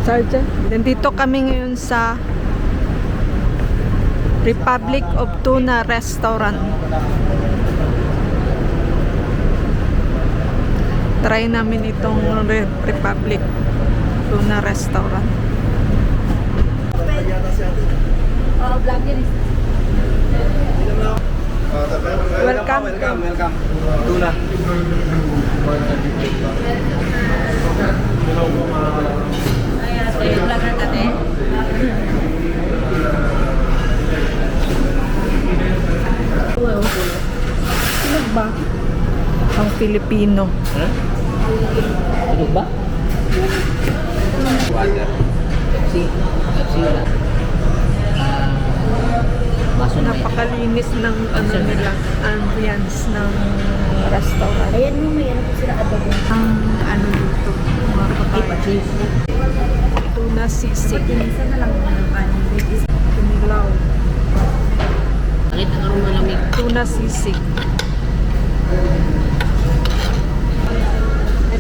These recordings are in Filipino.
Sergeant, nandito kami ngayon sa Republic of Tuna Restaurant. Try namin itong Republic Tuna Restaurant. Welcome. Welcome. Tuna. Ano ba? Ang Filipino. Ano ba? Water. Pepsi. Pepsi wala. Baso na Napakalinis ng ano nila, ambience ng restaurant. Ayan mo, may ano po sila adobo. Ang ano dito, mga kapatid. Tuna sisig. Isa na lang ng kanin. Kinilaw. Bakit ang aroma lamig? Tuna sisig.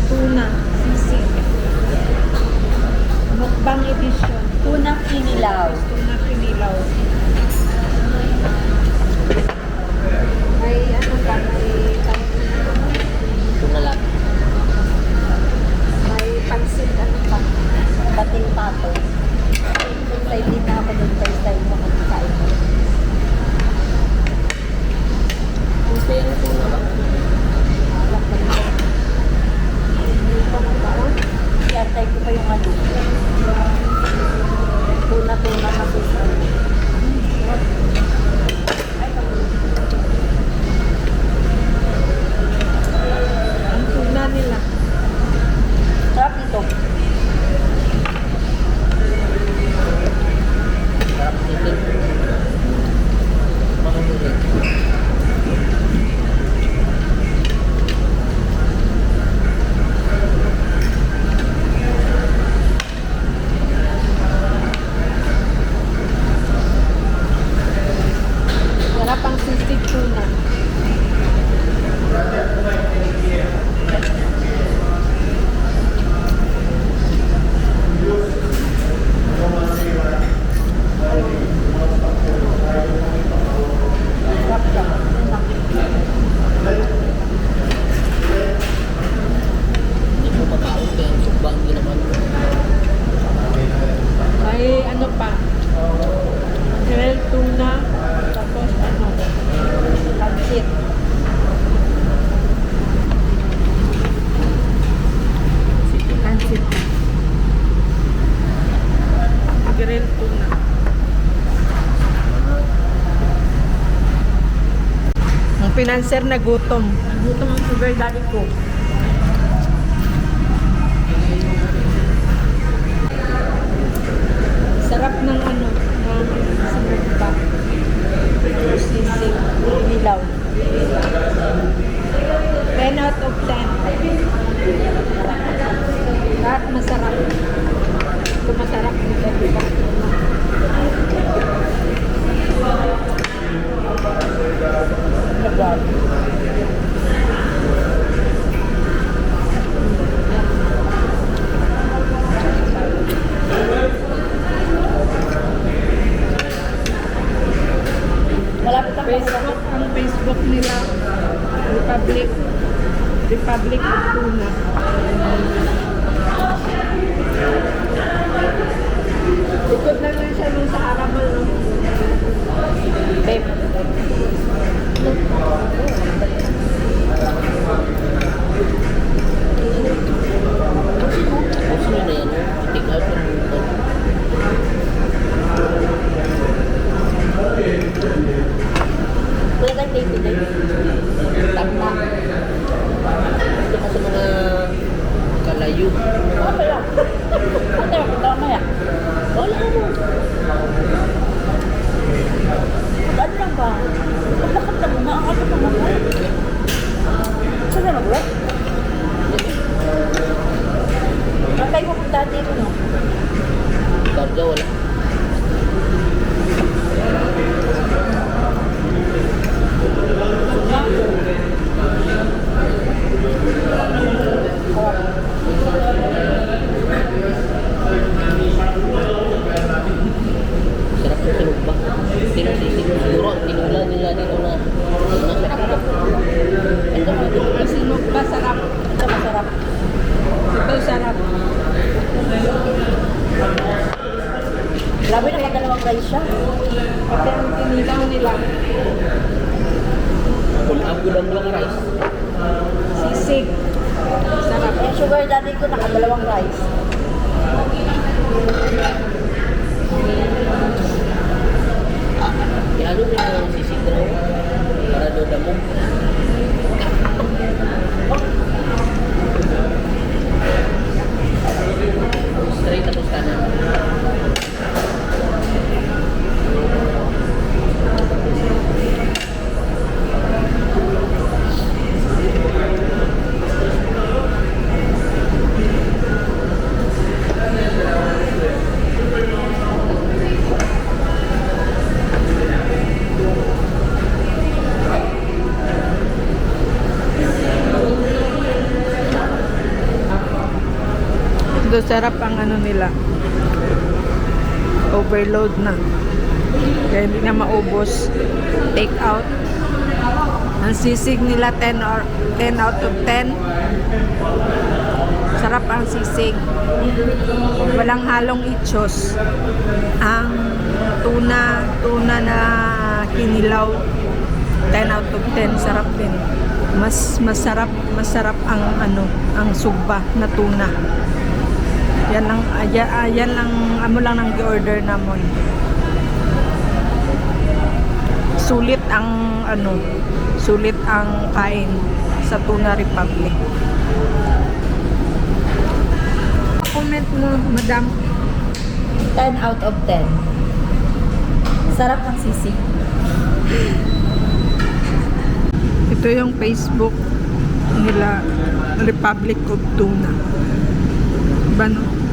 Tuna sisig. Mukbang edition. Tunang kinilaw. Tuna kinilaw. May ano pa, Tuna lang. may pansit ano pa. Bating pato. Kung tayo din na ako doon first time mo magkain mo. Gusto yan ang tuna ba? Alak na nito. I-antay ko pa yung ano. Tuna na gusto. Ang tuna nila. Sarap dito. Sarap chicken. Sarap ang sisig tuna. Sarap lang. Hindi mo pagkaon kaya ang sukba ang ginaman mo. May ano pa. Grilled tuna. Tapos ano. Pansit. Pansit. Grilled tuna. Ang pinanser na gutom. Gutom ang sugar daddy ko. Sarap ng ano. Ng sinugba. Sisig. Kinilaw. 10 out of 10. Lahat masarap. Ito masarap. Diba? Nagwag. Malapit ang Facebook, ang Facebook nila, Republic of Tuna. Likod na lang siya nung sa Arabal, no? babe. Gusto nyo na yan, take out yung mundo. Wala tayong baby din. Tama. Ito ka sa mga kalayo. Okay lang. Ate, tama yan. Wala mo. Ano lang ba? Paglakat lang na. Ang ato naman ba? Saan na mag-work? Ang tayo pupunta dito, no? Karga wala. Sarap. Ito sarap. Grabe naman dalawang rice siya. Pati ang tinilaw nila. Full up ko lang doon rice. Sisig. Sarap. Yung sugar daddy ko nakadalawang rice. Ihalo mo yung sisig na ako. Para doon na mo. Straight tapos kanan. Ito sarap ang ano nila. Overload na. Kaya hindi na maubos. Take out. Ang sisig nila 10 out of 10. Sarap ang sisig. Walang halong ichos. Ang tuna na kinilaw 10 out of 10. Sarap din. Masarap ang ang sugba na tuna. Yan lang amo lang nang gi-order namon. Sulit ang kain sa Tuna Republic. Comment mo, madam. 10 out of 10. Sarap ng sisig. Ito yung Facebook nila, Republic of Tuna. Iba no?